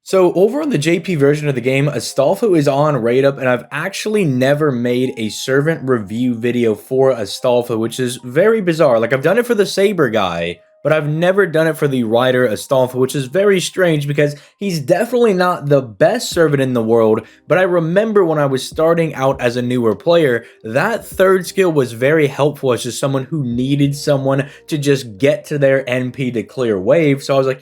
So over on the JP version of the game, Astolfo is on raid up, and I've actually never made a servant review video for Astolfo, which is very bizarre. Like, I've done it for the Saber guy, but I've never done it for the Rider Astolfo, which is very strange because he's definitely not the best servant in the world. But I remember when I was starting out as a newer player, that third skill was very helpful as just someone who needed someone to just get to their NP to clear wave. So I was like,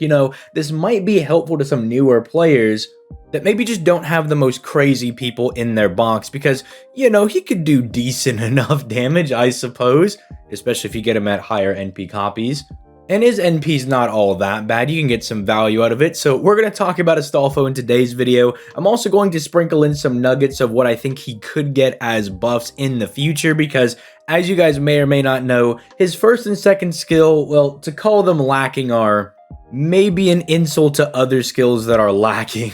this might be helpful to some newer players that maybe just don't have the most crazy people in their box because, he could do decent enough damage, I suppose, especially if you get him at higher NP copies. And his NP's not all that bad, you can get some value out of it. So we're going to talk about Astolfo in today's video. I'm also going to sprinkle in some nuggets of what I think he could get as buffs in the future because, as you guys may or may not know, his first and second skill, well, to call them lacking are maybe an insult to other skills that are lacking.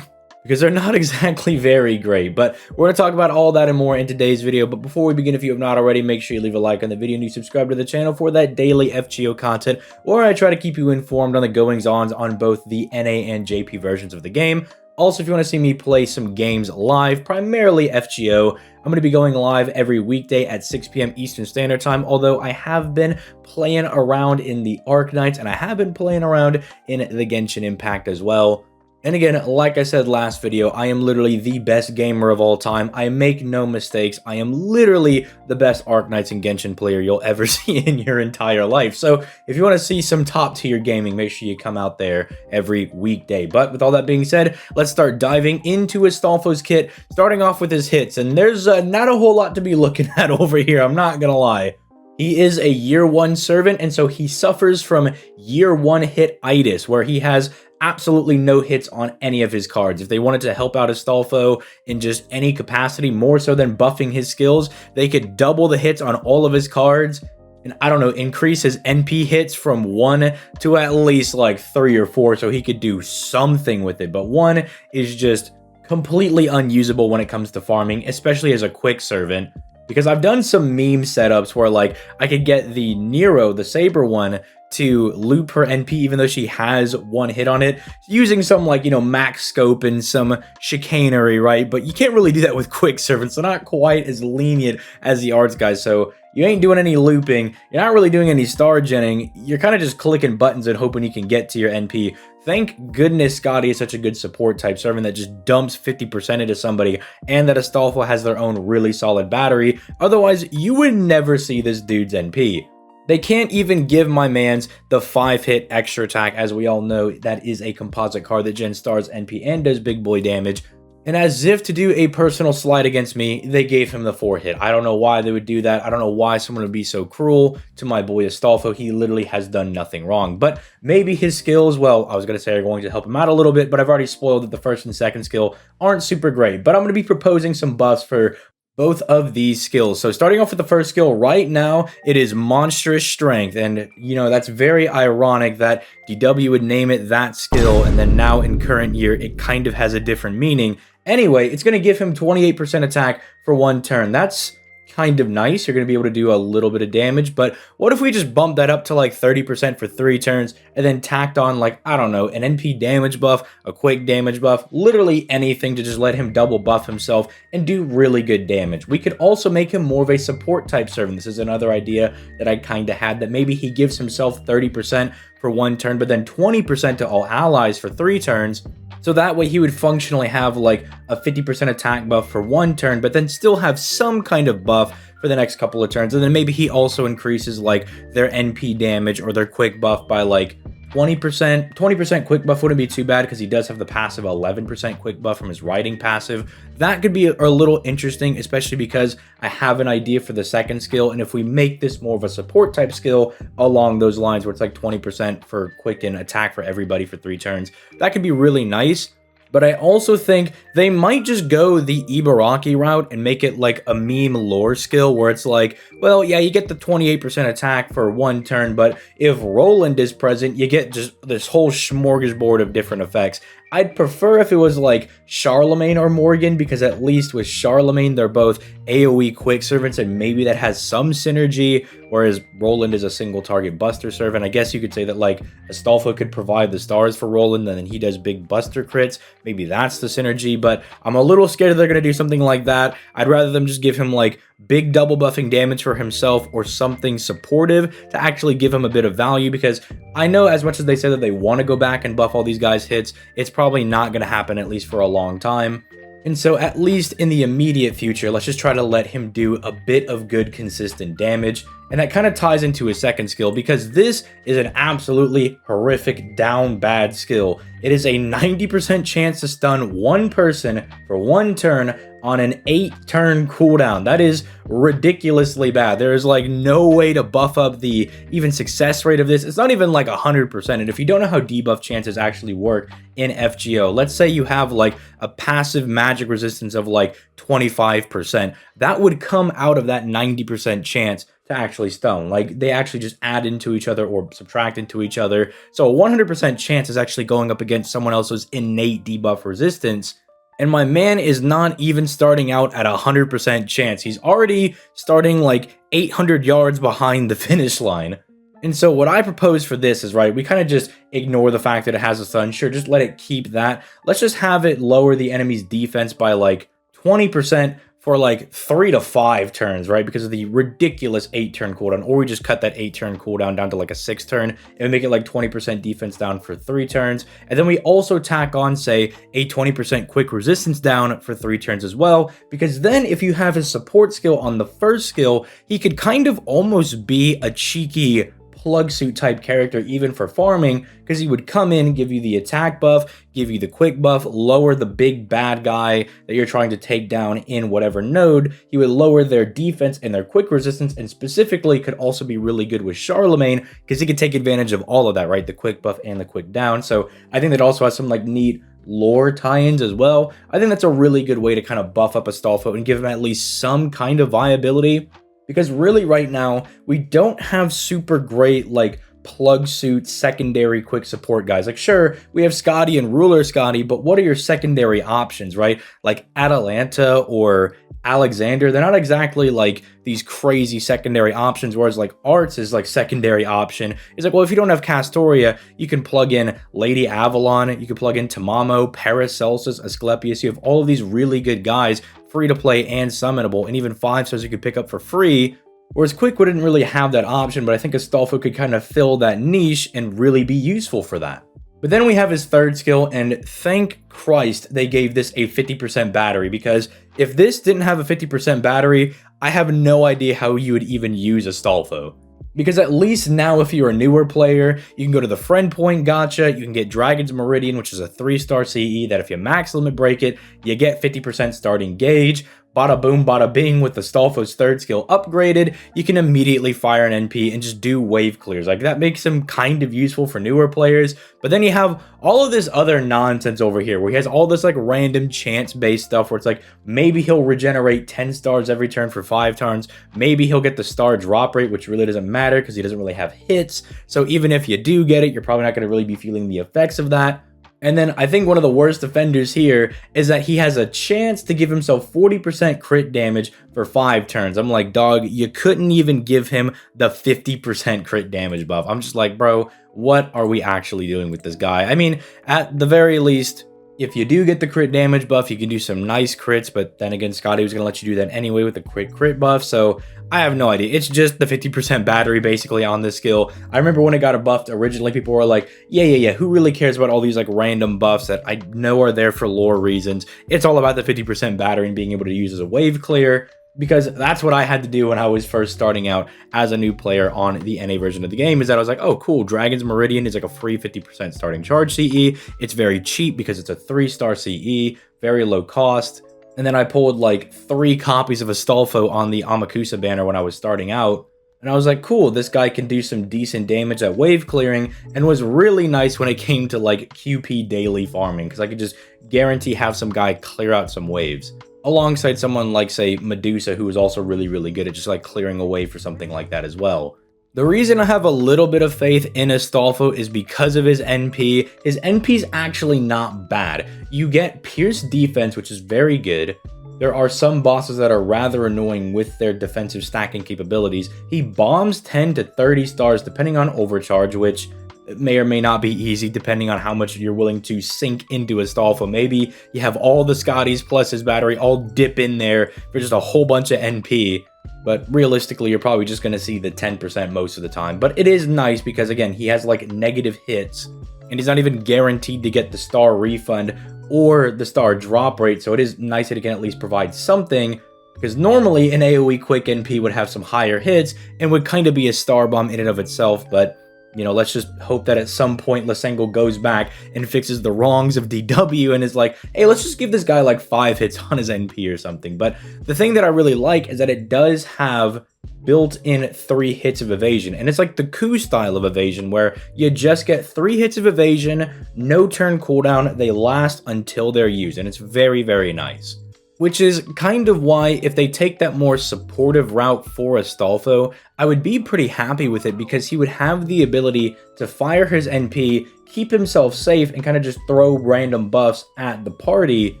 Because they're not exactly very great, but we're going to talk about all that and more in today's video. But before we begin, if you have not already, make sure you leave a like on the video and you subscribe to the channel for that daily FGO content, where I try to keep you informed on the goings-ons on both the NA and JP versions of the game. Also, if you want to see me play some games live, primarily FGO, I'm going to be going live every weekday at 6 p.m. Eastern Standard Time, although I have been playing around in the Arknights, and I have been playing around in the Genshin Impact as well. And again, like I said last video, I am literally the best gamer of all time. I make no mistakes. I am literally the best Arknights and Genshin player you'll ever see in your entire life. So if you want to see some top tier gaming, make sure you come out there every weekday. But with all that being said, let's start diving into Astolfo's kit, starting off with his hits. And there's not a whole lot to be looking at over here, I'm not gonna lie. He is a year 1 servant, and so he suffers from year 1 hit-itis, where he has absolutely no hits on any of his cards. If they wanted to help out Astolfo in just any capacity, more so than buffing his skills, they could double the hits on all of his cards, and I don't know, increase his NP hits from 1 to at least like 3 or 4, so he could do something with it. But 1 is just completely unusable when it comes to farming, especially as a quick servant. Because I've done some meme setups where, like, I could get the Nero, the Saber one, to loop her NP even though she has 1 hit on it, using some, like, max scope and some chicanery, right? But you can't really do that with quick servants. They're not quite as lenient as the arts guys, so you ain't doing any looping, you're not really doing any star genning, you're kind of just clicking buttons and hoping you can get to your NP. Thank goodness Scotty is such a good support type servant that just dumps 50% into somebody, and that Astolfo has their own really solid battery. Otherwise, you would never see this dude's NP. They can't even give my mans the 5-hit extra attack. As we all know, that is a composite card that gen stars NP and does big boy damage. And as if to do a personal slight against me, they gave him the 4-hit. I don't know why they would do that. I don't know why someone would be so cruel to my boy Astolfo. He literally has done nothing wrong. But maybe his skills, well, I was going to say are going to help him out a little bit, but I've already spoiled that the first and second skill aren't super great. But I'm going to be proposing some buffs for both of these skills. So starting off with the first skill right now, it is monstrous strength. And that's very ironic that DW would name it that skill, and then now in current year, it kind of has a different meaning. Anyway, it's going to give him 28% attack for 1 turn. That's kind of nice. You're going to be able to do a little bit of damage, but what if we just bump that up to like 30% for 3 turns and then tacked on, like, I don't know, an NP damage buff, a quick damage buff, literally anything to just let him double buff himself and do really good damage. We could also make him more of a support type servant. This is another idea that I kind of had, that maybe he gives himself 30% for 1 turn, but then 20% to all allies for 3 turns. So that way he would functionally have like a 50% attack buff for 1 turn, but then still have some kind of buff for the next couple of turns. And then maybe he also increases like their NP damage or their quick buff by like 20%. 20% quick buff wouldn't be too bad because he does have the passive 11% quick buff from his riding passive. That could be a little interesting, especially because I have an idea for the second skill. And if we make this more of a support type skill along those lines where it's like 20% for quick and attack for everybody for 3 turns, that could be really nice. But I also think they might just go the Ibaraki route and make it like a meme lore skill where it's like, well, yeah, you get the 28% attack for 1 turn, but if Roland is present, you get just this whole smorgasbord of different effects. I'd prefer if it was like Charlemagne or Morgan, because at least with Charlemagne, they're both AoE quick servants, and maybe that has some synergy, whereas Roland is a single target buster servant. I guess you could say that like Astolfo could provide the stars for Roland, and then he does big buster crits. Maybe that's the synergy, but I'm a little scared that they're going to do something like that. I'd rather them just give him like big double buffing damage for himself or something supportive to actually give him a bit of value, because I know as much as they say that they want to go back and buff all these guys' hits, it's probably not going to happen, at least for a long time. And so at least in the immediate future, let's just try to let him do a bit of good consistent damage. And that kind of ties into his second skill, because this is an absolutely horrific down bad skill. It is a 90% chance to stun one person for one turn on an 8-turn cooldown. That is ridiculously bad. There is like no way to buff up the even success rate of this. It's not even like 100%. And if you don't know how debuff chances actually work in FGO, let's say you have like a passive magic resistance of like 25%, that would come out of that 90% chance to actually stun. Like they actually just add into each other or subtract into each other. So a 100% chance is actually going up against someone else's innate debuff resistance. And my man is not even starting out at 100% chance. He's already starting like 800 yards behind the finish line. And so what I propose for this is, right, we kind of just ignore the fact that it has a stun. Sure, just let it keep that. Let's just have it lower the enemy's defense by like 20% for like 3 to 5 turns, right? Because of the ridiculous 8-turn cooldown. Or we just cut that 8-turn cooldown down to like a 6-turn and make it like 20% defense down for 3 turns. And then we also tack on, say, a 20% quick resistance down for 3 turns as well. Because then if you have his support skill on the first skill, he could kind of almost be a cheeky plug suit type character even for farming, because he would come in, give you the attack buff, give you the quick buff, lower the big bad guy that you're trying to take down in whatever node. He would lower their defense and their quick resistance, and specifically could also be really good with Charlemagne because he could take advantage of all of that, right? The quick buff and the quick down. So I think that also has some like neat lore tie-ins as well. I think that's a really good way to kind of buff up Astolfo and give him at least some kind of viability. Because really right now, we don't have super great like plug suit secondary quick support guys. Like sure, we have Scotty and Ruler Scotty, but what are your secondary options, right? Like Atalanta or Alexander, they're not exactly like these crazy secondary options, whereas like Arts is like secondary option. It's like, well, if you don't have Castoria, you can plug in Lady Avalon, you can plug in Tamamo, Paracelsus, Asclepius. You have all of these really good guys, free to play and summonable, and even 5 stars you could pick up for free. Whereas Quick wouldn't really have that option, but I think Astolfo could kind of fill that niche and really be useful for that. But then we have his third skill, and thank Christ they gave this a 50% battery, because if this didn't have a 50% battery, I have no idea how you would even use Astolfo. Because at least now, if you're a newer player, you can go to the Friend Point gacha, you can get Dragon's Meridian, which is a 3-star CE, that if you max limit break it, you get 50% starting gauge. Bada boom, bada bing, with Astolfo's third skill upgraded, you can immediately fire an NP and just do wave clears. Like, that makes him kind of useful for newer players. But then you have all of this other nonsense over here, where he has all this like random chance-based stuff, where it's like, maybe he'll regenerate 10 stars every turn for 5 turns. Maybe he'll get the star drop rate, which really doesn't matter because he doesn't really have hits. So even if you do get it, you're probably not going to really be feeling the effects of that. And then I think one of the worst offenders here is that he has a chance to give himself 40% crit damage for 5 turns. I'm like, dog, you couldn't even give him the 50% crit damage buff. I'm just like, bro, what are we actually doing with this guy? I mean, at the very least, if you do get the crit damage buff, you can do some nice crits, but then again, Scotty was going to let you do that anyway with the crit buff, so I have no idea. It's just the 50% battery basically on this skill. I remember when it got buffed originally, people were like, yeah, who really cares about all these like random buffs that I know are there for lore reasons? It's all about the 50% battery and being able to use as a wave clear. Because that's what I had to do when I was first starting out as a new player on the NA version of the game, is that I was like, oh, cool, Dragon's Meridian is like a free 50% starting charge CE. It's very cheap because it's a 3-star CE, very low cost. And then I pulled like 3 copies of Astolfo on the Amakusa banner when I was starting out. And I was like, cool, this guy can do some decent damage at wave clearing, and was really nice when it came to like QP daily farming, because I could just guarantee have some guy clear out some waves. Alongside someone like, say, Medusa, who is also really, really good at just like clearing away for something like that as well. The reason I have a little bit of faith in Astolfo is because of his NP. His NP is actually not bad. You get Pierce defense, which is very good. There are some bosses that are rather annoying with their defensive stacking capabilities. He bombs 10 to 30 stars depending on overcharge, which may or may not be easy depending on how much you're willing to sink into Astolfo. Maybe you have all the Scotties plus his battery all dip in there for just a whole bunch of NP. But realistically, you're probably just going to see the 10% most of the time. But it is nice because, again, he has like negative hits. And he's not even guaranteed to get the star refund or the star drop rate. So it is nice that he can at least provide something. Because normally an AoE quick NP would have some higher hits and would kind of be a star bomb in and of itself. But, you know, let's just hope that at some point Lysenko goes back and fixes the wrongs of DW and is like, hey, let's just give this guy like 5 hits on his NP or something. But the thing that I really like is that it does have built-in 3 hits of evasion. And it's like the coup style of evasion where you just get 3 hits of evasion, no turn cooldown, they last until they're used. And it's very, very nice. Which is kind of why, if they take that more supportive route for Astolfo, I would be pretty happy with it because he would have the ability to fire his NP, keep himself safe, and kind of just throw random buffs at the party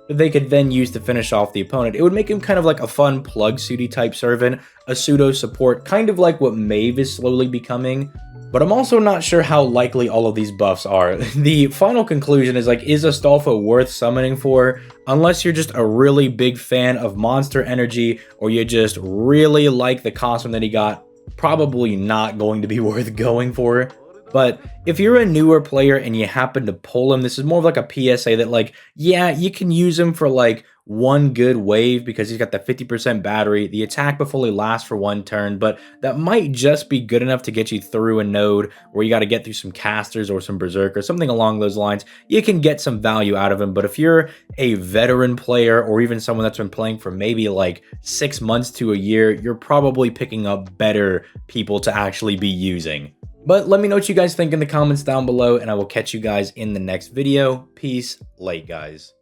that they could then use to finish off the opponent. It would make him kind of like a fun plug Sudi type servant, a pseudo support, kind of like what Maeve is slowly becoming. But I'm also not sure how likely all of these buffs are. The final conclusion is like, is Astolfo worth summoning for? Unless you're just a really big fan of monster energy or you just really like the costume that he got, probably not going to be worth going for. But if you're a newer player and you happen to pull him, this is more of like a PSA that like, yeah, you can use him for like one good wave because he's got the 50% battery. The attack will fully last for 1 turn, but that might just be good enough to get you through a node where you got to get through some casters or some berserkers, something along those lines. You can get some value out of him, but if you're a veteran player or even someone that's been playing for maybe like 6 months to a year, you're probably picking up better people to actually be using. But let me know what you guys think in the comments down below, and I will catch you guys in the next video. Peace, late guys.